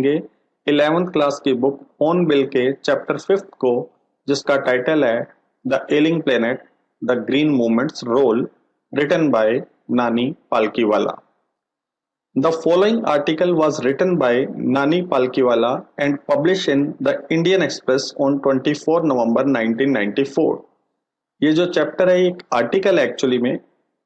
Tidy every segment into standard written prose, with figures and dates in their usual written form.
देखेंगे 11th class की book hornbill के चैप्टर 5th को, जिसका टाइटल है the ailing planet the green movement's role, written by Nani Palkhivala. The following article was written by Nani Palkiwala and published in the Indian Express on 24 नवंबर 1994. ये जो chapter है एक article actually में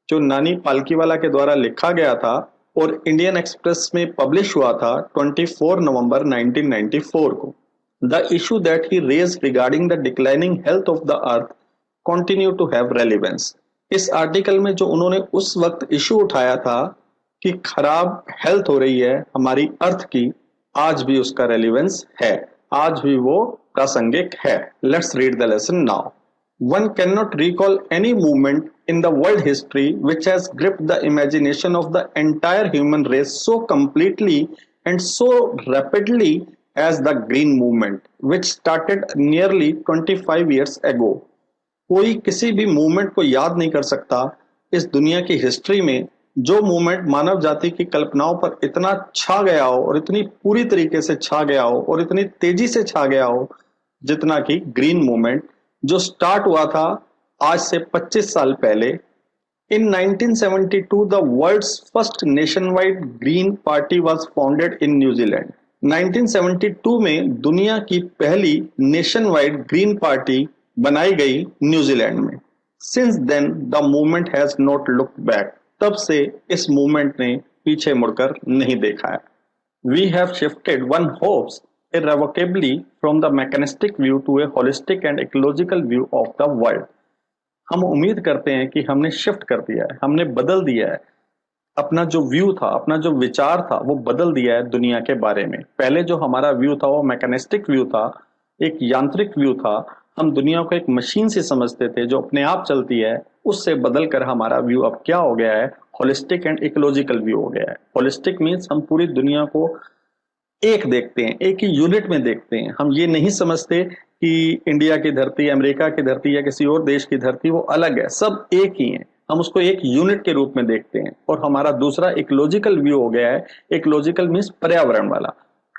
जो नानी पालकीवाला के द्वारा लिखा गया था और इंडियन एक्सप्रेस में पब्लिश हुआ था 24 नवंबर 1994 को. The issue that he raised regarding the declining health of the earth continue to have relevance. इस आर्टिकल में जो उन्होंने उस वक्त इशू उठाया था कि खराब हेल्थ हो रही है हमारी अर्थ की, आज भी उसका रेलिवेंस है, आज भी वो प्रासंगिक है. Let's read the lesson now. One cannot recall any movement in the world history which has gripped the imagination of the entire human race so completely and so rapidly as the Green Movement, which started nearly 25 years ago. कोई किसी भी movement को याद नहीं कर सकता इस दुनिया की हिस्ट्री में जो मूवमेंट मानव जाति की कल्पनाओं पर इतना छा गया हो और इतनी पूरी तरीके से छा गया हो और इतनी तेजी से छा गया हो जितना कि ग्रीन मूवमेंट, जो स्टार्ट हुआ था आज से 25 साल पहले. In 1972 the world's first nationwide green party was founded in New Zealand. 1972 में दुनिया की पहली नेशनवाइड ग्रीन पार्टी बनाई गई न्यूजीलैंड में. Since then the movement has not looked back. तब से इस मूवमेंट ने पीछे मुड़कर नहीं देखा है. We have shifted one hopes irrevocably from the mechanistic view to a holistic and ecological view of the world. हम उम्मीद करते हैं कि हमने शिफ्ट कर दिया है, हमने बदल दिया है अपना जो व्यू था, अपना जो विचार था वो बदल दिया है दुनिया के बारे में. पहले जो हमारा व्यू था वो मैकेनिस्टिक व्यू था, एक यांत्रिक व्यू था. हम दुनिया को एक मशीन से समझते थे जो अपने आप चलती है. उससे बदल कर हमारा व्यू अब क्या हो गया है, होलिस्टिक एंड इकोलॉजिकल व्यू हो गया है. होलिस्टिक मीन्स हम पूरी दुनिया को एक देखते हैं, एक ही यूनिट में देखते हैं. हम ये नहीं समझते कि इंडिया की धरती, अमेरिका की धरती या किसी और देश की धरती वो अलग है, सब एक ही है. हम उसको एक यूनिट के रूप में देखते हैं. और हमारा दूसरा इकोलॉजिकल व्यू हो गया है. इकोलॉजिकल मीन्स पर्यावरण वाला.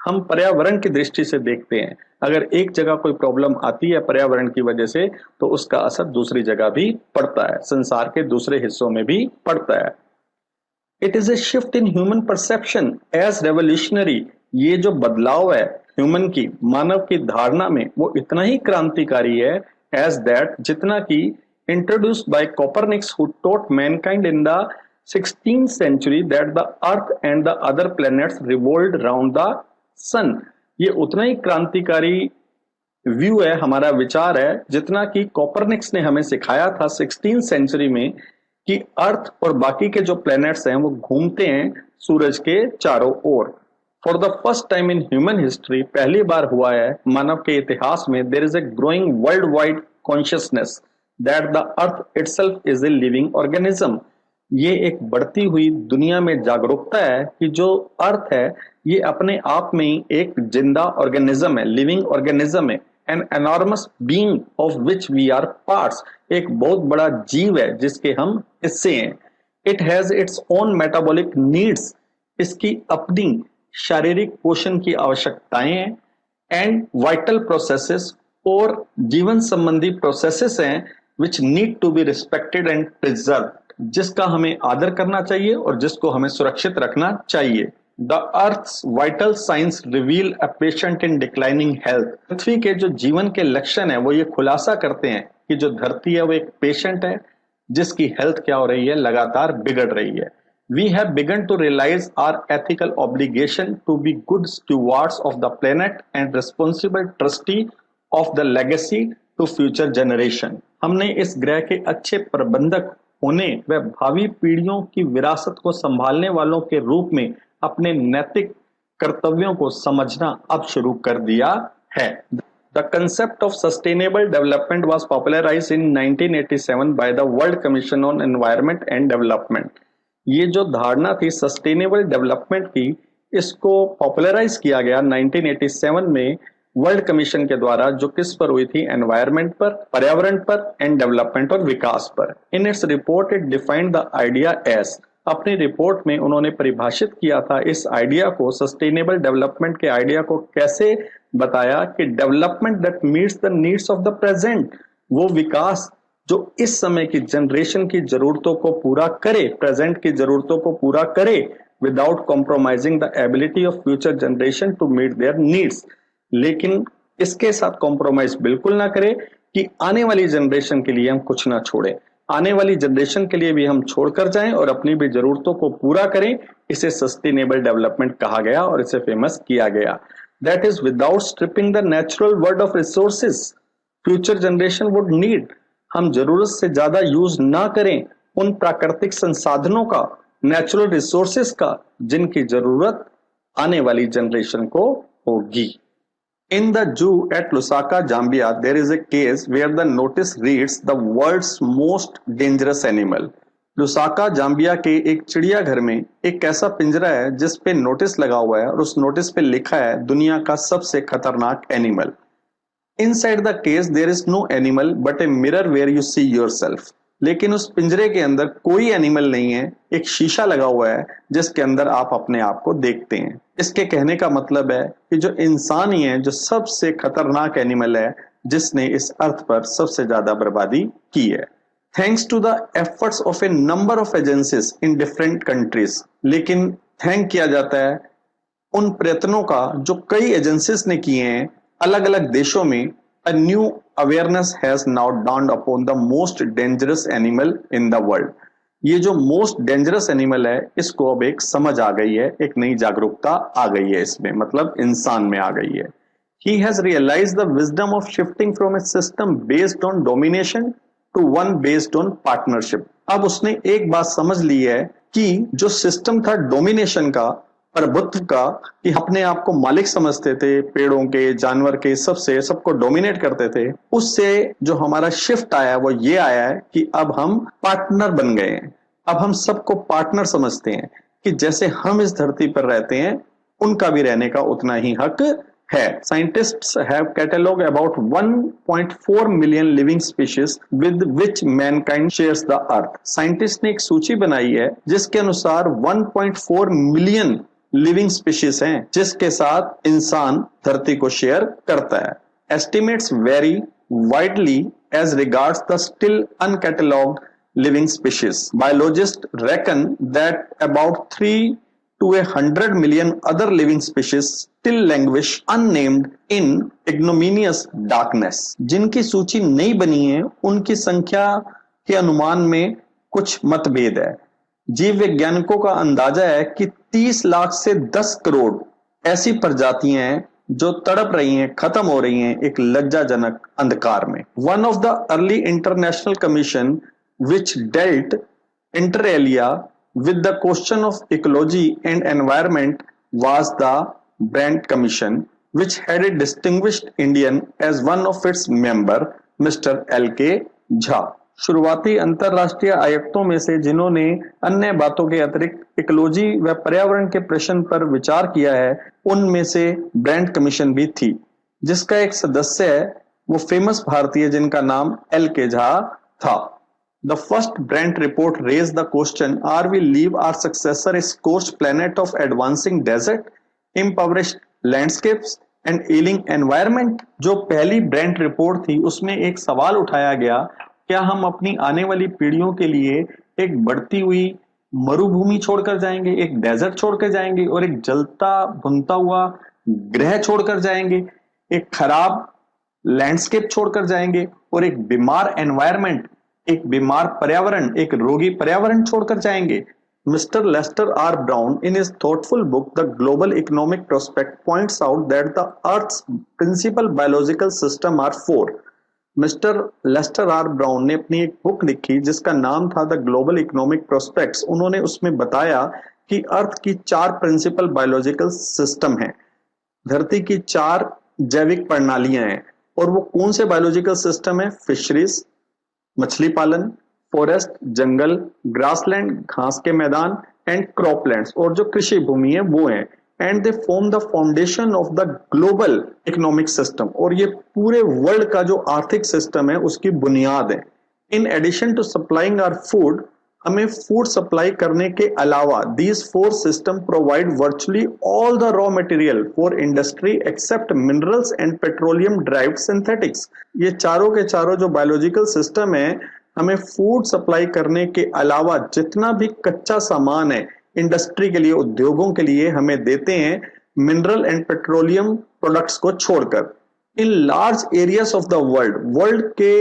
हम पर्यावरण की दृष्टि से देखते हैं. अगर एक जगह कोई प्रॉब्लम आती है पर्यावरण की वजह से तो उसका असर दूसरी जगह भी पड़ता है, संसार के दूसरे हिस्सों में भी पड़ता है. It is a shift in human perception as revolutionary. ये जो बदलाव है ह्यूमन की, मानव की धारणा में, वो इतना ही क्रांतिकारी है एज दैट जितना कि introduced by Copernicus who taught mankind in the 16th century that the earth and the other planets revolved round the sun. ये उतना ही क्रांतिकारी व्यू है, हमारा विचार है, जितना कि कोपरनिकस ने हमें सिखाया था 16th century में कि अर्थ और बाकी के जो प्लैनेट्स हैं वो घूमते हैं सूरज के चारों ओर. For the first time in human history, पहली बार हुआ है मानव के इतिहास में, there is a growing worldwide consciousness that the earth itself is a living organism. ये एक बढ़ती हुई दुनिया में जागरूकता है कि जो अर्थ है ये अपने आप में ही एक जिंदा ऑर्गेनिज्म है, लिविंग ऑर्गेनिज्म है. An enormous being of which we are parts. एक बहुत बड़ा जीव है जिसके हम हिस्से हैं. It has its own metabolic needs. इसकी अपनी शारीरिक पोषण की आवश्यकताएं हैं. एंड वाइटल प्रोसेसेस, और जीवन संबंधी प्रोसेसेस हैं which need to be respected and preserve, जिसका हमें आदर करना चाहिए और जिसको हमें सुरक्षित रखना चाहिए. The earth's vital signs reveal a patient in declining health. पृथ्वी के जो जीवन के लक्षण है वो ये खुलासा करते हैं कि जो धरती है वो एक पेशेंट है जिसकी हेल्थ क्या हो रही है, लगातार बिगड़ रही है. We have begun to realize our ethical obligation to be good stewards of the planet and responsible trustee of the legacy to future generation. हमने इस ग्रह के अच्छे प्रबंधक होने व भावी पीढ़ियों की विरासत को संभालने वालों के रूप में अपने नैतिक कर्तव्यों को समझना अब शुरू कर दिया है. The concept of sustainable development was popularized in 1987 by the World Commission on Environment and Development. ये जो धारणा थी सस्टेनेबल डेवलपमेंट की, इसको पॉपुलराइज किया गया 1987 में वर्ल्ड कमीशन के द्वारा, जो किस पर हुई थी, एनवायरनमेंट पर, पर्यावरण पर, एंड डेवलपमेंट और विकास पर. In its report it defined the idea as अपनी रिपोर्ट में उन्होंने परिभाषित किया था इस आइडिया को, सस्टेनेबल डेवलपमेंट के आइडिया को कैसे बताया कि development that meets the needs of the present, वो विकास जो इस समय की जनरेशन की जरूरतों को पूरा करे, प्रेजेंट की जरूरतों को पूरा करे, without compromising the ability of future generation to meet their needs, लेकिन इसके साथ कॉम्प्रोमाइज बिल्कुल ना करे कि आने वाली जनरेशन के लिए हम कुछ ना छोड़े, आने वाली जनरेशन के लिए भी हम छोड़कर जाएं और अपनी भी जरूरतों को पूरा करें। इसे सस्टेनेबल डेवलपमेंट कहा गया और इसे फेमस किया गया। That is without stripping the natural world of resources future generation would need. हम जरूरत से ज्यादा यूज ना करें उन प्राकृतिक संसाधनों का, नेचुरल रिसोर्सेज का, जिनकी जरूरत आने वाली जनरेशन को होगी। In the zoo at Lusaka, Zambia, there is a case where the notice reads the world's most dangerous animal. Lusaka Zambia के एक चिड़ियाघर में एक ऐसा पिंजरा है जिस पे नोटिस लगा हुआ है और उस नोटिस पे लिखा है दुनिया का सबसे खतरनाक animal. Inside the case there is no animal but a mirror where you see yourself. लेकिन उस पिंजरे के अंदर कोई एनिमल नहीं है, एक शीशा लगा हुआ है जिसके अंदर आप अपने आप को देखते हैं। इसके कहने का मतलब है कि जो इंसान ही है जो सबसे खतरनाक एनिमल है जिसने इस अर्थ पर सबसे ज्यादा बर्बादी की है। Thanks to the efforts of a number of agencies in different countries, लेकिन थैंक किया जाता है उन प्रयत्नों का जो कई एजेंसीज ने किए हैं अलग अलग देशों में। A new awareness has now dawned upon the most dangerous animal in the world. ये जो most dangerous animal है इसको अब एक समझ आ गई है, एक नई जागरूकता आ गई है इसमें, मतलब इंसान में आ गई है। He has realized the wisdom of shifting from a system based on domination to one based on partnership. अब उसने एक बात समझ ली है कि जो सिस्टम था डोमिनेशन का, प्रभुत्व का, कि अपने आप को मालिक समझते थे, पेड़ों के, जानवर के, सबसे सबको डोमिनेट करते थे, उससे जो हमारा शिफ्ट आया वो ये आया है कि अब हम पार्टनर बन गए हैं। अब हम सबको पार्टनर समझते हैं कि जैसे हम इस धरती पर रहते हैं उनका भी रहने का उतना ही हक है। Scientists have cataloged about 1.4 million living species with which mankind shares the earth. Scientists ने एक सूची बनाई है जिसके अनुसार 1.4 मिलियन लिविंग स्पीशीज हैं जिसके साथ इंसान धरती को शेयर करता है। Estimates vary widely as regards the still uncatalogued living species. Biologist reckon that about 3 to 100 million other living species still languish unnamed in ignominious darkness. जिनकी सूची नहीं बनी है उनकी संख्या के अनुमान में कुछ मतभेद है। जीव वैज्ञानिकों का अंदाजा है कि 30 लाख से 10 करोड़ ऐसी प्रजातियां हैं जो तड़प रही हैं, खत्म हो रही हैं एक लज्जाजनक अंधकार में। One of the early international commission which dealt inter alia with the question of ecology and environment was the Brandt Commission, which had a distinguished Indian as one of its member, Mr. L.K. Jha. शुरुआती अंतरराष्ट्रीय आयुक्तों में से जिन्होंने अन्य बातों के अतिरिक्त इकोलॉजी व पर्यावरण के प्रश्न पर विचार किया है उनमें से ब्रैंड कमीशन भी थी, जिसका एक सदस्य है वो फेमस भारतीय जिनका नाम L.K. झा था। The first Brandt report raised the question, are we leave our successor a scorched planet of advancing desert, impoverished landscapes and ailing environment? जो पहली Brandt रिपोर्ट थी उसमें एक सवाल उठाया गया, क्या हम अपनी आने वाली पीढ़ियों के लिए एक बढ़ती हुई मरुभूमि छोड़कर जाएंगे, एक डेजर्ट छोड़कर जाएंगे और एक जलता भुनता हुआ ग्रह छोड़कर जाएंगे, एक खराब लैंडस्केप छोड़कर जाएंगे और एक बीमार एनवायरमेंट, एक बीमार पर्यावरण, एक रोगी पर्यावरण छोड़कर जाएंगे? Mr. Lester R. Brown, in his thoughtful book, The Global Economic Prospect, points out that the Earth's principal biological system are four. Mr. Lester R. Brown ने अपनी एक बुक लिखी जिसका नाम था The Global Economic Prospects। उन्होंने उसमें बताया कि अर्थ की 4 प्रिंसिपल बायोलॉजिकल सिस्टम हैं, धरती की 4 जैविक प्रणालियां हैं, और वो कौन से बायोलॉजिकल सिस्टम है? फिशरीज, मछली पालन, फॉरेस्ट जंगल, ग्रासलैंड घास के मैदान, एंड क्रॉपलैंड्स, और जो कृषि भूमि है वो है। And they form the foundation of the global economic system, और ये पूरे वर्ल्ड का जो आर्थिक सिस्टम है उसकी बुनियाद है। In addition to supplying our food, हमें फूड सप्लाई करने के अलावा these four system provide virtually all the raw material for industry except minerals and petroleum derived synthetics। ये चारों के चारों जो बायोलॉजिकल सिस्टम है हमें फूड सप्लाई करने के अलावा जितना भी कच्चा सामान है इंडस्ट्री के लिए, उद्योगों के लिए हमें देते हैं, मिनरल एंड पेट्रोलियम प्रोडक्ट्स को छोड़कर। In large areas of the world के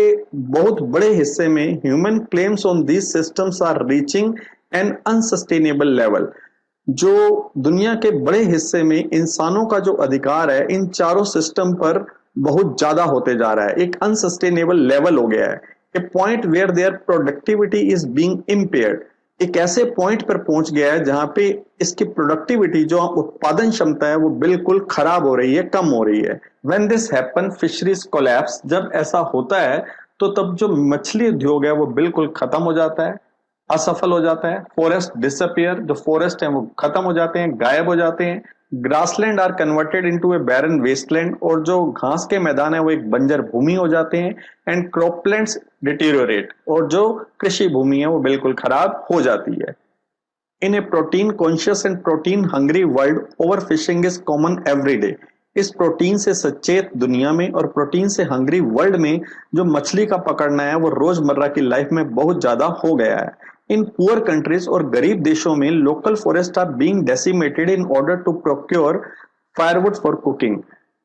बहुत बड़े हिस्से में human claims on these systems are reaching an unsustainable level. जो दुनिया के बड़े हिस्से में इंसानों का जो अधिकार है इन चारों सिस्टम पर बहुत ज्यादा होते जा रहा है, एक अनसस्टेनेबल लेवल हो गया है। A point where there productivity is being impaired, एक ऐसे पॉइंट पर पहुंच गया है जहां पे इसकी प्रोडक्टिविटी जो उत्पादन क्षमता है वो बिल्कुल खराब हो रही है, कम हो रही है। When this happen fisheries collapse, जब ऐसा होता है तो तब जो मछली उद्योग है वो बिल्कुल खत्म हो जाता है, असफल हो जाता है। फॉरेस्ट डिसअपियर, जो फॉरेस्ट है वो खत्म हो जाते हैं, गायब हो जाते हैं। Grassland are converted into a barren wasteland, और जो घास के मैदान है वो एक बंजर भूमि हो जाते हैं। एंड क्रॉपलैंड्स डिटीरियोरेट, और जो कृषि भूमि है वो बिल्कुल खराब हो जाती है। In a protein conscious and protein hungry world, overfishing is common every day. इस प्रोटीन से सचेत दुनिया में और प्रोटीन से हंग्री वर्ल्ड में जो मछली का पकड़ना है वो रोजमर्रा की लाइफ में बहुत ज्यादा हो गया है। इन पुअर कंट्रीज और गरीब देशों में local forest are being decimated in order to procure firewood for cooking.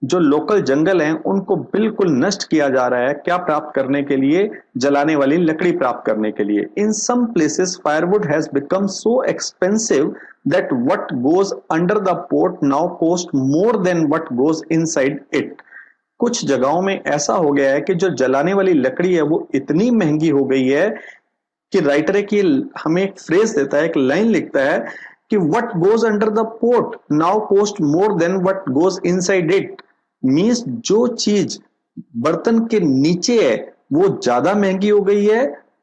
जो लोकल जंगल हैं उनको बिल्कुल नष्ट किया जा रहा है, क्या प्राप्त करने के लिए? जलाने वाली लकड़ी प्राप्त करने के लिए। In some places firewood has become so expensive that what goes under the pot now cost more than what goes inside it. कुछ जगहों में ऐसा हो गया है कि जो जलाने वाली लकड़ी है वो इतनी महंगी हो गई है कि राइटर है कि हमें एक फ्रेज देता है, एक लाइन लिखता है कि what goes under the pot now cost more than what goes inside it. Means जो चीज बर्तन के नीचे है वो ज्यादा महंगी हो गई है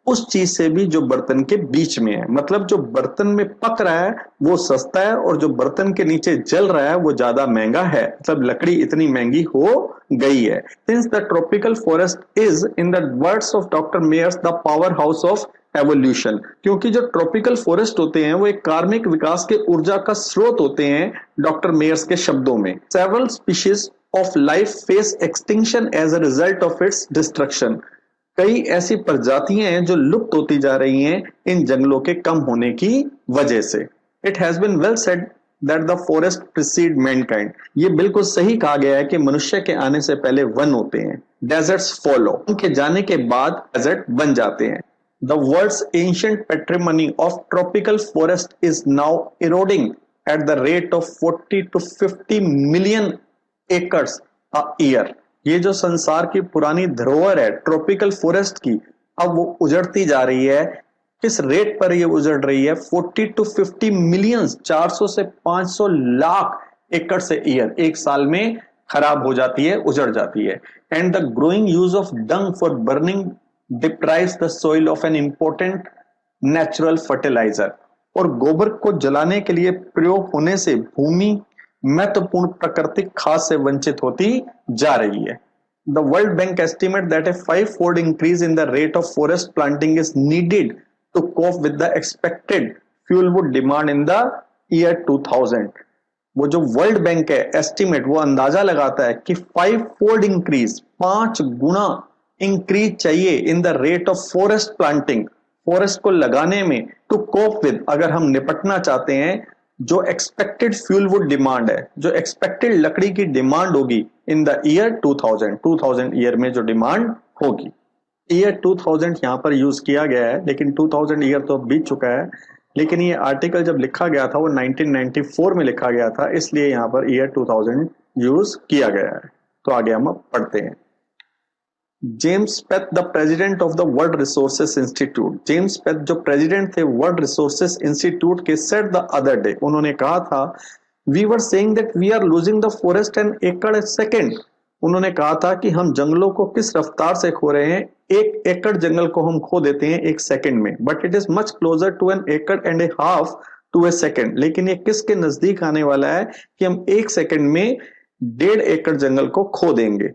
उस चीज से भी जो बर्तन के बीच में है। मतलब जो बर्तन में पक रहा है वो सस्ता है और जो बर्तन के नीचे जल रहा है वो ज्यादा महंगा है। मतलब लकड़ी इतनी महंगी हो गई है। Since the tropical forest is in the words of doctor Myers the powerhouse of evolution, क्योंकि जो ट्रॉपिकल फॉरेस्ट होते हैं वो एक कार्मिक विकास के ऊर्जा का स्रोत होते हैं डॉक्टर मेयर्स के शब्दों में। Several species of life face extinction as a result of its destruction. कई ऐसी प्रजातियां हैं जो लुप्त होती जा रही हैं इन जंगलों के कम होने की वजह से। It has been well said that the forest precede mankind, ये बिल्कुल सही कहा गया है कि मनुष्य के आने से पहले वन होते हैं। डेजर्ट्स फॉलो, उनके जाने के बाद डेजर्ट बन जाते हैं। The world's ancient patrimony of tropical forest is now eroding at the rate of 40 to 50 million acres a year। ये जो संसार की पुरानी धरोहर है ट्रॉपिकल फॉरेस्ट की, अब वो उजड़ती जा रही है। किस रेट पर ये उजड़ रही है? 40 to 50 मिलियन, 400 से 500 लाख एकड़ से ईयर, एक साल में खराब हो जाती है, उजड़ जाती है। And the growing use of dung for burning deprives the soil of an important natural fertilizer, और गोबर को जलाने के लिए प्रयोग होने से भूमि महत्वपूर्ण प्राकृतिक खाद से वंचित होती जा रही है। The World Bank estimate that a 5-fold increase in the rate of forest planting is needed to cope with the expected fuelwood demand in the year 2000। वो जो वर्ल्ड बैंक है एस्टिमेट, वो अंदाजा लगाता है कि 5-fold इंक्रीज, 5 गुना increase चाहिए in the rate of forest planting, forest को लगाने में, टू कोप विद, अगर हम निपटना चाहते हैं जो एक्सपेक्टेड फ्यूलवुड डिमांड है, जो एक्सपेक्टेड लकड़ी की डिमांड होगी इन द ईयर 2000 ईयर में जो डिमांड होगी। ईयर 2000 यहां पर यूज किया गया है, लेकिन 2000 ईयर तो बीत चुका है। लेकिन ये आर्टिकल जब लिखा गया था वो 1994 में लिखा गया था, इसलिए यहां पर ईयर 2000 यूज किया गया है। तो आगे हम पढ़ते हैं। James Speth, the president of the World Resources Institute, James Speth जो प्रेसिडेंट थे वर्ल्ड रिसोर्सेस इंस्टीट्यूट के, सेड द अदर डे, उन्होंने कहा था, we were saying that we are losing the forest an acre a second. उन्होंने कहा था कि हम जंगलों को किस रफ्तार से खो रहे हैं, 1 एकड़ जंगल को हम खो देते हैं 1 सेकेंड में, but it is much closer to an acre and a half to a second. लेकिन ये किसके नजदीक आने वाला है कि हम 1 सेकेंड में 1.5 एकड़ जंगल को खो देंगे।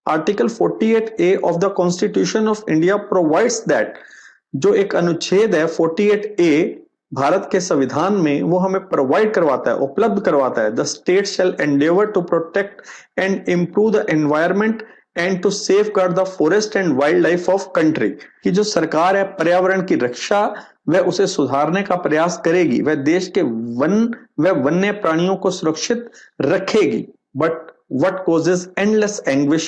Article 48A of the Constitution of India provides that जो एक अनुच्छेद है 48A भारत के संविधान में, वो हमें प्रोवाइड करवाता है, उपलब्ध करवाता है, the state shall endeavour to protect and improve the environment and to safeguard the forest and wild life of country. कि जो सरकार है पर्यावरण की रक्षा वह उसे सुधारने का प्रयास करेगी, वह देश के वन्य प्राणियों को सुरक्षित रखेगी। But what causes endless anguish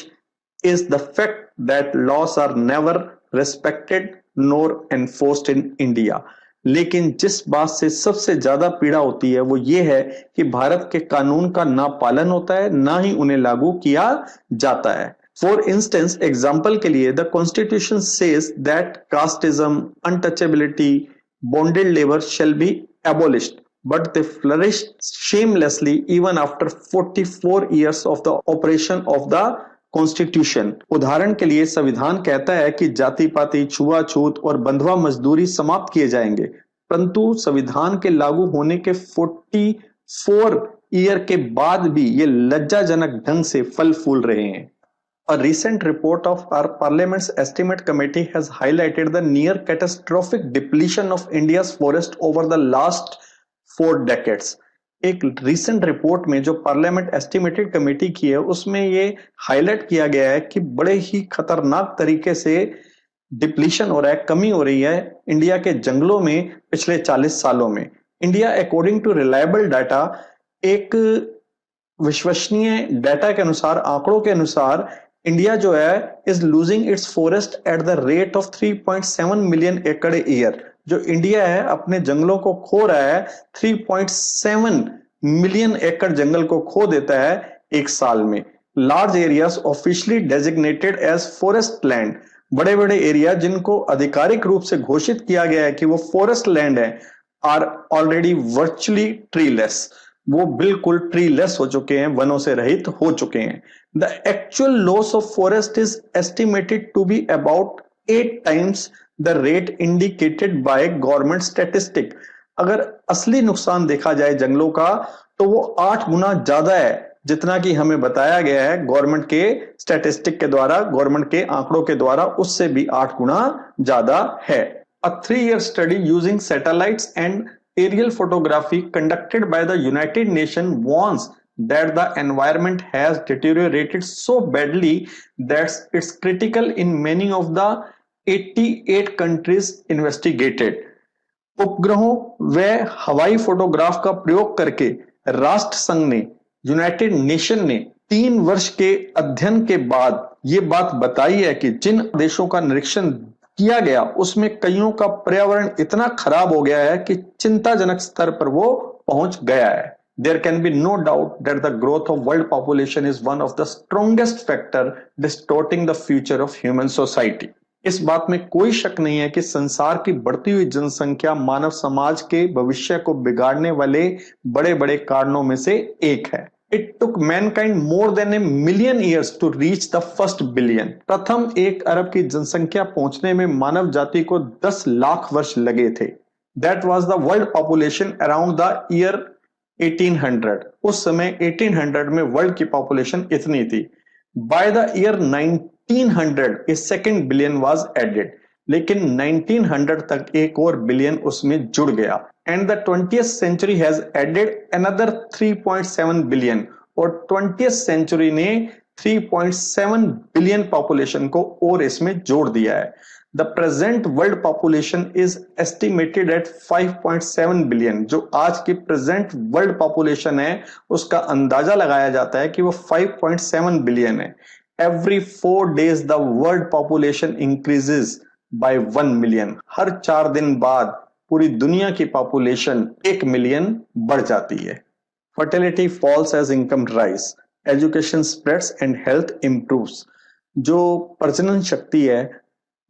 is the fact that laws are never respected nor enforced in India। लेकिन जिस बात से सबसे ज्यादा पीड़ा होती है वो ये है कि भारत के कानून का ना पालन होता है, ना ही उन्हें लागू किया जाता है। फॉर इंस्टेंस, एग्जाम्पल के लिए, the constitution says that casteism, untouchability, bonded labour shall be abolished, but they flourished shamelessly even after 44 years of the operation of the constitution. उदाहरण के लिए संविधान कहता है कि जाति पाति, छुआछूत और बंधुआ मजदूरी समाप्त किए जाएंगे, परंतु संविधान के लागू होने के 44 ईयर के बाद भी ये लज्जाजनक ढंग से फल फूल रहे हैं। A recent report of our Parliament's Estimate Committee has highlighted the near catastrophic depletion of India's forest over the last 4 decades। एक रिसेंट रिपोर्ट में जो पार्लियामेंट एस्टिमेटेड कमेटी की है उसमें ये हाईलाइट किया गया है कि बड़े ही खतरनाक तरीके से डिप्लीशन हो रहा है, कमी हो रही है इंडिया के जंगलों में पिछले 40 सालों में। India according to reliable data, एक विश्वसनीय डाटा के अनुसार, आंकड़ों के अनुसार, इंडिया जो है is losing its forest at the rate of 3.7 million एकड़ ईयर। जो इंडिया है अपने जंगलों को खो रहा है, 3.7 मिलियन एकड़ जंगल को खो देता है एक साल में। Large areas officially designated as forest land, बड़े बड़े एरिया जिनको आधिकारिक रूप से घोषित किया गया है कि वो फॉरेस्ट लैंड है, आर ऑलरेडी वर्चुअली ट्रीलेस, वो बिल्कुल ट्रीलेस हो चुके हैं, वनों से रहित हो चुके हैं। The actual loss of forest is estimated to be about 8 times the rate indicated by government statistic. अगर असली नुकसान देखा जाए जंगलों का तो वो 8 गुना ज्यादा है जितना कि हमें बताया गया है गवर्नमेंट के स्टैटिस्टिक के द्वारा, गवर्नमेंट के आंकड़ों के द्वारा, उससे भी 8 गुना ज्यादा है। A 3-year study using satellites and aerial photography conducted by the United Nations warns that the environment has deteriorated so badly that it's critical in many of the 88 countries investigated। उपग्रहों व हवाई फोटोग्राफ का प्रयोग करके राष्ट्र संघ ने, United nation ने 3 वर्ष के अध्ययन के बाद ये बात बताई है कि जिन देशों का निरीक्षण किया गया उसमें कईयों का पर्यावरण इतना खराब हो गया है कि चिंताजनक स्तर पर वो पहुंच गया है। There can be no doubt that the growth of world population is one of the strongest factor distorting the future of human society। इस बात में कोई शक नहीं है कि संसार की बढ़ती हुई जनसंख्या मानव समाज के भविष्य को बिगाड़ने वाले बड़े बड़े कारणों में से एक है। It took mankind more than a million years to reach the first billion। प्रथम 1 अरब की जनसंख्या पहुंचने में मानव जाति को 10 लाख वर्ष लगे थे। That was the world population around the year 1800। उस समय 1800 में वर्ल्ड की पॉपुलेशन इतनी थी। By the year 1900 a second billion was added। लेकिन 1900 तक एक और बिलियन उसमें जुड़ गया। And the 20th century has added another 3.7 billion। और 20th century ने 3.7 बिलियन पॉपुलेशन को और इसमें जोड़ दिया है। The present world population is estimated at 5.7 billion। जो आज की प्रेजेंट वर्ल्ड पॉपुलेशन है उसका अंदाजा लगाया जाता है कि वो 5.7 बिलियन है। Every 4 days the world population increases by 1 million। हर 4 दिन बाद पूरी दुनिया की पॉपुलेशन 1 मिलियन बढ़ जाती है। Fertility falls as income rise, education spreads and health improves। जो प्रजनन शक्ति है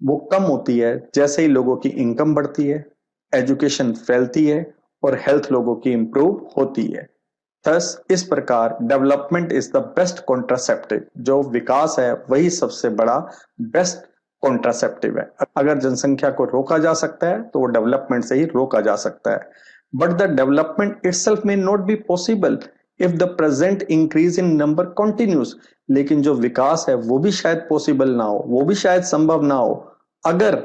वो कम होती है जैसे ही लोगों की इनकम बढ़ती है, एजुकेशन फैलती है और हेल्थ लोगों की इंप्रूव होती है। थस इस प्रकार development is the best contraceptive. जो विकास है वही सबसे बड़ा बेस्ट कॉन्ट्रासेप्टिव है। अगर जनसंख्या को रोका जा सकता है तो वो डेवलपमेंट से ही रोका जा सकता है। But the development itself may not be possible if the present increase in number continues. लेकिन जो विकास है वो भी शायद पॉसिबल ना हो, वो भी शायद संभव ना हो अगर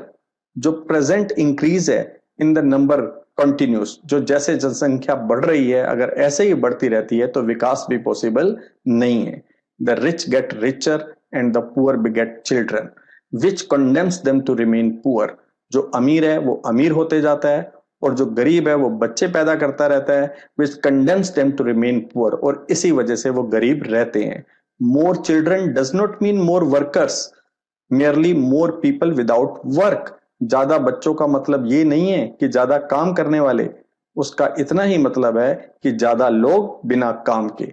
जो प्रेजेंट इंक्रीज है इन द नंबर कंटिन्यूस, जो जैसे जनसंख्या बढ़ रही है अगर ऐसे ही बढ़ती रहती है तो विकास भी पॉसिबल नहीं है। The rich get richer and the poor beget children which condemns them to remain poor. जो अमीर है वो अमीर होते जाता है और जो गरीब है वो बच्चे पैदा करता रहता है, which condemns them to remain poor, और इसी वजह से वो गरीब रहते हैं। More children does not mean more workers, merely more people without work। ज्यादा बच्चों का मतलब ये नहीं है कि ज्यादा काम करने वाले, उसका इतना ही मतलब है कि ज्यादा लोग बिना काम के।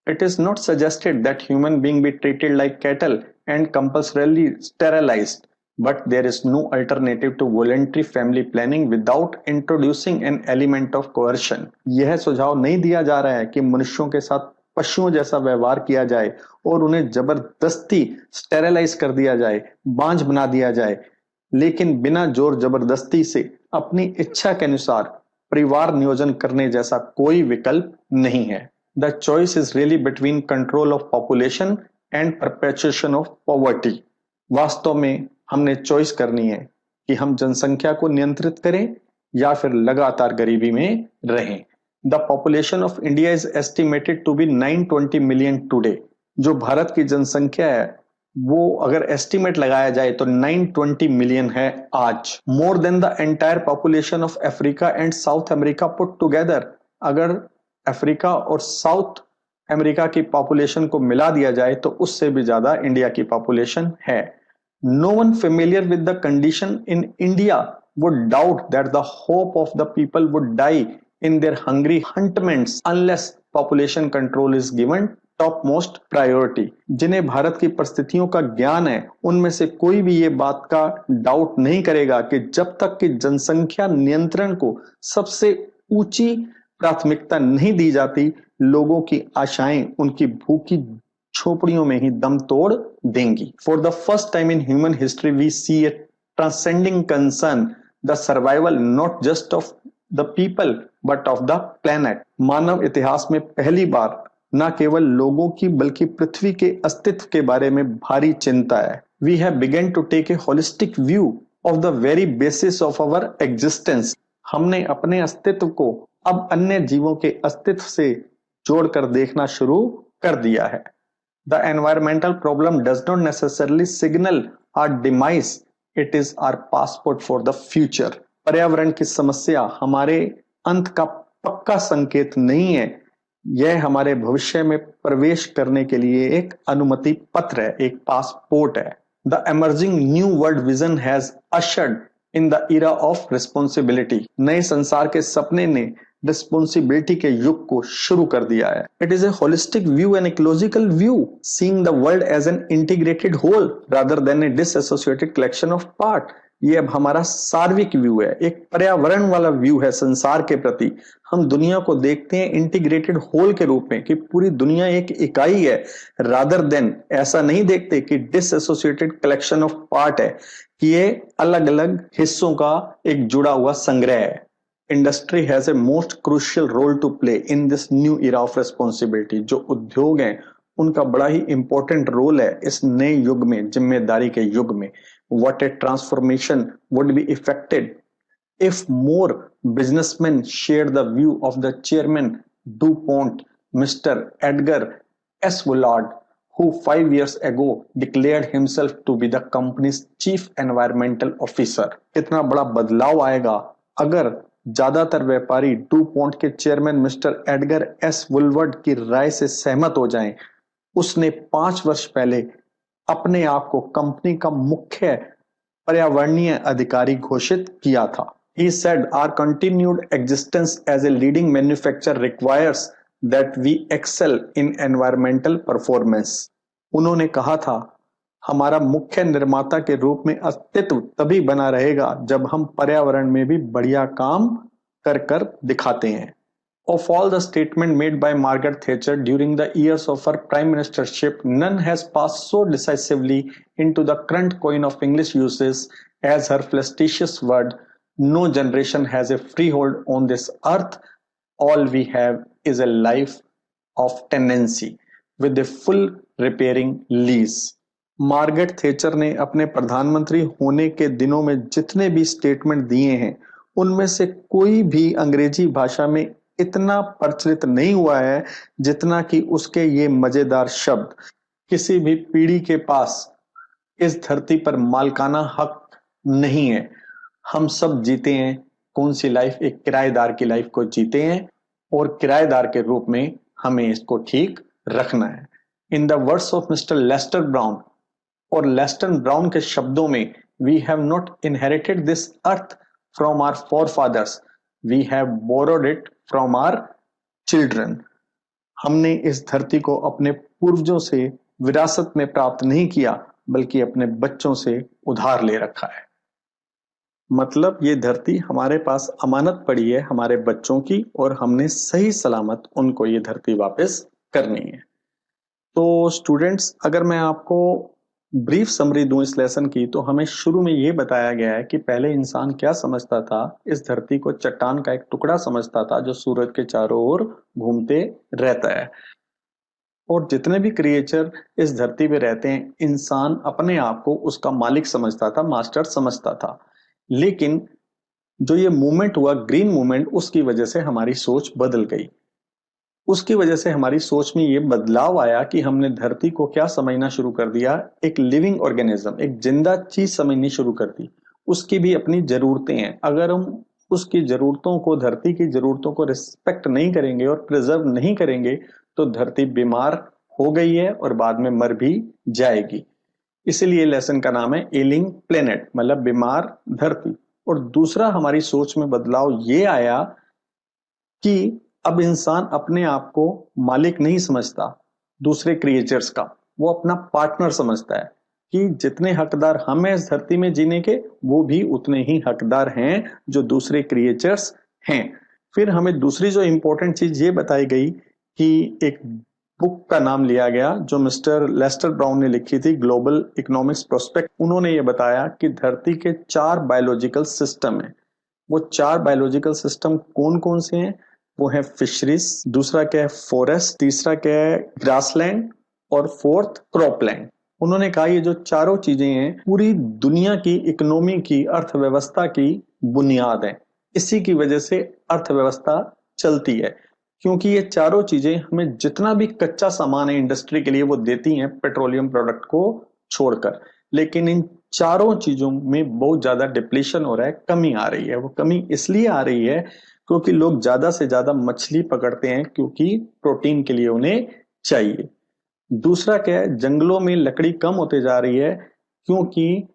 It is not suggested that human being be treated like cattle and compulsorily sterilized, but there is no alternative to voluntary family planning without introducing an element of coercion। यह सुझाव नहीं दिया जा रहा है कि मनुष्यों के साथ पशुओं जैसा व्यवहार किया जाए और उन्हें जबरदस्ती स्टेरिलाइज कर दिया जाए, बांझ बना दिया जाए, लेकिन बिना जोर जबरदस्ती से अपनी इच्छा के अनुसार परिवार नियोजन करने जैसा कोई विकल्प नहीं है। The choice is really between control of population and perpetuation of poverty. वास्तव में हमने चॉइस करनी है कि हम जनसंख्या को नियंत्रित करें या फिर लगातार गरीबी में रहें। The population of India is estimated to be 920 million today. जो भारत की जनसंख्या है वो अगर एस्टिमेट लगाया जाए तो 920 मिलियन है आज। More than the entire population of Africa and south America put together. अगर अफ्रीका और साउथ अमेरिका की पॉपुलेशन को मिला दिया जाए तो उससे भी ज्यादा इंडिया की पॉपुलेशन है। No one familiar with the condition in India would doubt that the hope of the people would die in their hungry huntsmen unless population control is given top most priority. जिन्हें भारत की परिस्थितियों का ज्ञान है उनमें से कोई भी ये बात का डाउट नहीं करेगा कि जब तक कि जनसंख्या नियंत्रण को सबसे ऊंची प्राथमिकता नहीं दी जाती, लोगों की आशाएं उनकी भूखी झोपड़ियों में ही दम तोड़ देंगी। For the first time in human history we see a transcending concern the survival not just of the people but of the planet. मानव इतिहास में पहली बार न केवल लोगों की बल्कि पृथ्वी के अस्तित्व के बारे में भारी चिंता है। We have begun to take a holistic view of the very basis of our existence. हमने अपने अस्तित्व को अब अन्य जीवों के अस्तित्व से जोड़कर देखना शुरू कर दिया है। The environmental problem does not necessarily signal our demise, it is our passport for the future. पर्यावरण की समस्या हमारे अंत का पक्का संकेत नहीं है, यह हमारे भविष्य में प्रवेश करने के लिए एक अनुमति पत्र है, एक पासपोर्ट है। The emerging new world vision has ushered in the era of responsibility. नए संसार के सपने ने रिस्पॉन्सिबिलिटी के युग को शुरू कर दिया है। It is a holistic view and ecological view, seeing the world as an integrated whole rather than a disassociated collection of part. ये अब हमारा सार्विक व्यू है, एक पर्यावरण वाला व्यू है संसार के प्रति। हम दुनिया को देखते हैं इंटीग्रेटेड होल के रूप में कि पूरी दुनिया एक इकाई है, रादर देन ऐसा नहीं देखते कि डिसएसोसिएटेड कलेक्शन ऑफ पार्ट है, कि ये अलग अलग हिस्सों का एक जुड़ा हुआ संग्रह है। Industry has a most crucial role to play in this new era of responsibility. जो उद्योग हैं उनका बड़ा ही इंपॉर्टेंट रोल है इस नए युग में, जिम्मेदारी के युग में। What a transformation would be effected if more businessmen shared the view of the chairman DuPont, Mr. Edgar S. Woolard, who 5 years ago declared himself to be the company's chief environmental officer। कितना बड़ा बदलाव आएगा अगर ज्यादातर व्यापारी DuPont के chairman mister Edgar S वुलवर्ड की राय से सहमत हो जाएं। उसने 5 वर्ष पहले अपने आप को कंपनी का मुख्य पर्यावरणीय अधिकारी घोषित किया था। He said our continued existence as a leading manufacturer requires that we excel in environmental performance। उन्होंने कहा था हमारा मुख्य निर्माता के रूप में अस्तित्व तभी बना रहेगा जब हम पर्यावरण में भी बढ़िया काम कर कर दिखाते हैं। Of all the statements made by Margaret Thatcher during the years of her prime ministership, none has passed so decisively into the current coin of English uses as her flagitious word, "No generation has a freehold on this earth. All we have is a life of tenancy with a full repairing lease." Margaret thatched ने अपने प्रधानमंत्री होने के दिनों में जितने भी statement दिए हैं, उनमें से कोई भी अंग्रेजी भाषा में इतना प्रचलित नहीं हुआ है जितना कि उसके ये मजेदार शब्द। किसी भी पीढ़ी के पास इस धरती पर मालिकाना हक नहीं है। हम सब जीते हैं कौन सी लाइफ? एक किराएदार की लाइफ को जीते हैं, और किराएदार के रूप में हमें इसको ठीक रखना है। In the words of mister Lester Brown, और लेस्टर ब्राउन के शब्दों में, we have not inherited this earth from our forefathers, we have borrowed it from our children. हमने इस धरती को अपने पूर्वजों से विरासत में प्राप्त नहीं किया, बल्कि अपने बच्चों से उधार ले रखा है। मतलब ये धरती हमारे पास अमानत पड़ी है हमारे बच्चों की, और हमने सही सलामत उनको ये धरती वापस करनी है। तो स्टूडेंट्स, अगर मैं आपको ब्रीफ समरी दूं इस लेसन की, तो हमें शुरू में ये बताया गया है कि पहले इंसान क्या समझता था। इस धरती को चट्टान का एक टुकड़ा समझता था जो सूरज के चारों ओर घूमते रहता है, और जितने भी क्रिएचर इस धरती पे रहते हैं, इंसान अपने आप को उसका मालिक समझता था, मास्टर समझता था। लेकिन जो ये मूवमेंट हुआ, ग्रीन मूवमेंट, उसकी वजह से हमारी सोच बदल गई। उसकी वजह से हमारी सोच में ये बदलाव आया कि हमने धरती को क्या समझना शुरू कर दिया, एक लिविंग ऑर्गेनिज्म, एक जिंदा चीज समझनी शुरू कर दी। उसकी भी अपनी जरूरतें हैं। अगर हम उसकी जरूरतों को, धरती की जरूरतों को रिस्पेक्ट नहीं करेंगे और प्रिजर्व नहीं करेंगे, तो धरती बीमार हो गई है और बाद में मर भी जाएगी। इसीलिए लेसन का नाम है एलिंग प्लेनेट, मतलब बीमार धरती। और दूसरा हमारी सोच में बदलाव ये आया कि अब इंसान अपने आप को मालिक नहीं समझता दूसरे क्रिएचर्स का, वो अपना पार्टनर समझता है कि जितने हकदार हम हैं इस धरती में जीने के, वो भी उतने ही हकदार हैं जो दूसरे क्रिएचर्स हैं। फिर हमें दूसरी जो इंपॉर्टेंट चीज ये बताई गई कि एक बुक का नाम लिया गया जो मिस्टर लेस्टर ब्राउन ने लिखी थी, ग्लोबल इकोनॉमिक्स प्रोस्पेक्ट। उन्होंने ये बताया कि धरती के 4 बायोलॉजिकल सिस्टम हैं। वो 4 बायोलॉजिकल सिस्टम कौन कौन से हैं? वो है फिशरीज, दूसरा क्या है फॉरेस्ट, तीसरा क्या है ग्रासलैंड, और फोर्थ क्रॉपलैंड। उन्होंने कहा ये जो चारों चीजें हैं पूरी दुनिया की इकोनॉमी की, अर्थव्यवस्था की बुनियाद है। इसी की वजह से अर्थव्यवस्था चलती है, क्योंकि ये चारों चीजें हमें जितना भी कच्चा सामान है इंडस्ट्री के लिए वो देती हैं, पेट्रोलियम प्रोडक्ट को छोड़कर। लेकिन इन चारों चीजों में बहुत ज्यादा डिप्लीशन हो रहा है, कमी आ रही है। वो कमी इसलिए आ रही है क्योंकि लोग ज्यादा से ज्यादा मछली पकड़ते हैं, क्योंकि प्रोटीन के लिए उन्हें चाहिए। दूसरा क्या है, जंगलों में लकड़ी कम होते जा रही है, क्योंकि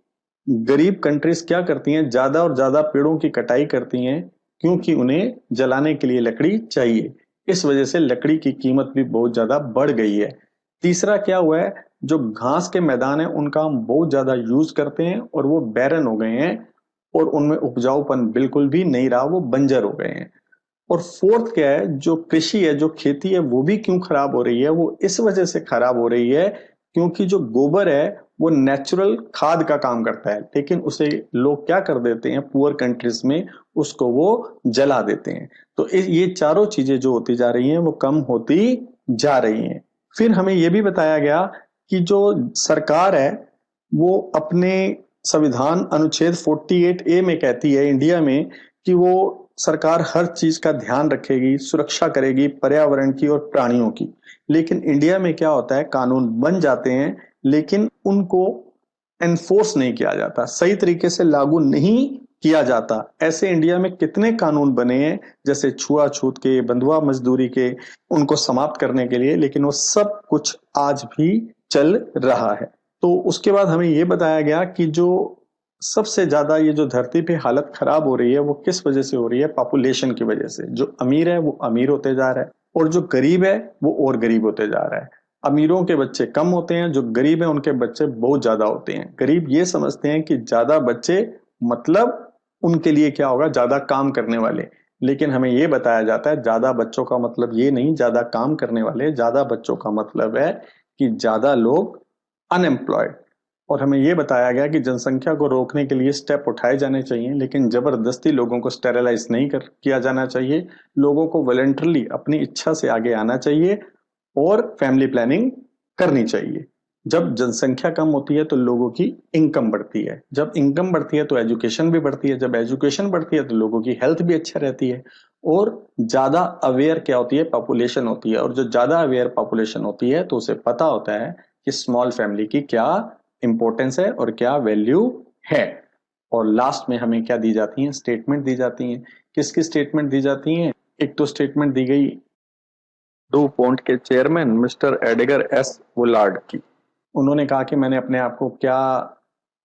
गरीब कंट्रीज क्या करती हैं, ज्यादा और ज्यादा पेड़ों की कटाई करती हैं, क्योंकि उन्हें जलाने के लिए लकड़ी चाहिए। इस वजह से लकड़ी की कीमत भी बहुत ज्यादा बढ़ गई है। तीसरा क्या हुआ है, जो घास के मैदान है उनका हम बहुत ज्यादा यूज करते हैं और वो बैरन हो गए हैं, और उनमें उपजाऊपन बिल्कुल भी नहीं रहा, वो बंजर हो गए हैं। और फोर्थ क्या है, जो कृषि है, जो खेती है, वो भी क्यों खराब हो रही है? वो इस वजह से खराब हो रही है क्योंकि जो गोबर है वो नेचुरल खाद का काम करता है, लेकिन उसे लोग क्या कर देते हैं पुअर कंट्रीज में, उसको वो जला देते हैं। तो ये चारों चीजें जो होती जा रही हैं वो कम होती जा रही हैं। फिर हमें यह भी बताया गया कि जो सरकार है वो अपने संविधान अनुच्छेद 48A में कहती है इंडिया में कि वो सरकार हर चीज का ध्यान रखेगी, सुरक्षा करेगी पर्यावरण की और प्राणियों की। लेकिन इंडिया में क्या होता है, कानून बन जाते हैं लेकिन उनको एनफोर्स नहीं किया जाता, सही तरीके से लागू नहीं किया जाता। ऐसे इंडिया में कितने कानून बने हैं, जैसे छुआछूत के, बंधुआ मजदूरी के, उनको समाप्त करने के लिए, लेकिन वो सब कुछ आज भी चल रहा है। तो उसके बाद हमें ये बताया गया कि जो सबसे ज्यादा ये जो धरती पे हालत खराब हो रही है वो किस वजह से हो रही है? पॉपुलेशन की वजह से। जो अमीर है वो अमीर होते जा रहा है, और जो गरीब है वो और गरीब होते जा रहा है। अमीरों के बच्चे कम होते हैं, जो गरीब है उनके बच्चे बहुत ज्यादा होते हैं। गरीब ये समझते हैं कि ज्यादा बच्चे मतलब उनके लिए क्या होगा, ज्यादा काम करने वाले। लेकिन हमें ये बताया जाता है ज्यादा बच्चों का मतलब ये नहीं ज्यादा काम करने वाले, ज्यादा बच्चों का मतलब है कि ज्यादा लोग अनएम्प्लॉयड। और हमें यह बताया गया कि जनसंख्या को रोकने के लिए स्टेप उठाए जाने चाहिए, लेकिन जबरदस्ती लोगों को स्टेरलाइज नहीं किया जाना चाहिए। लोगों को वॉलंटरली अपनी इच्छा से आगे आना चाहिए और फैमिली प्लानिंग करनी चाहिए। जब जनसंख्या कम होती है तो लोगों की इनकम बढ़ती है, जब इनकम बढ़ती है तो एजुकेशन भी बढ़ती है, जब एजुकेशन बढ़ती है तो लोगों की हेल्थ भी अच्छा रहती है। और ज्यादा अवेयर क्या होती है, पॉपुलेशन होती है, और जो ज्यादा अवेयर पॉपुलेशन होती है तो उसे पता होता है कि स्मॉल फैमिली की क्या इंपॉर्टेंस है और क्या वैल्यू है। और लास्ट में हमें क्या दी जाती है, स्टेटमेंट दी जाती है। किसकी स्टेटमेंट दी जाती है? एक तो स्टेटमेंट दी गई डू पॉन्ट के chairman mister Edgar S Woolard की। उन्होंने कहा कि मैंने अपने आप को क्या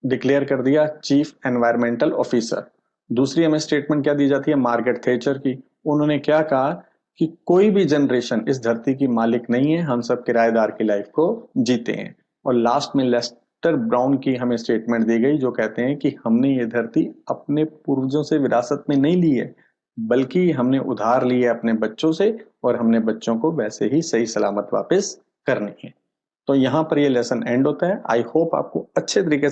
डिक्लेयर कर दिया, चीफ एनवायरमेंटल ऑफिसर। दूसरी हमें स्टेटमेंट क्या दी जाती है, मार्गरेट थैचर की। उन्होंने क्या कहा कि कोई भी जनरेशन इस धरती की मालिक नहीं है, हम सब किराएदार की लाइफ को जीते हैं। और लास्ट में लेस्टर ब्राउन की हमें स्टेटमेंट दी गई जो कहते हैं कि हमने ये धरती अपने पूर्वजों से विरासत में नहीं ली है, बल्कि हमने उधार ली है अपने बच्चों से, और हमने बच्चों को वैसे ही सही सलामत वापस करनी है। तो यहाँ पर ये लेसन एंड होता है। आई होप आपको अच्छे तरीके से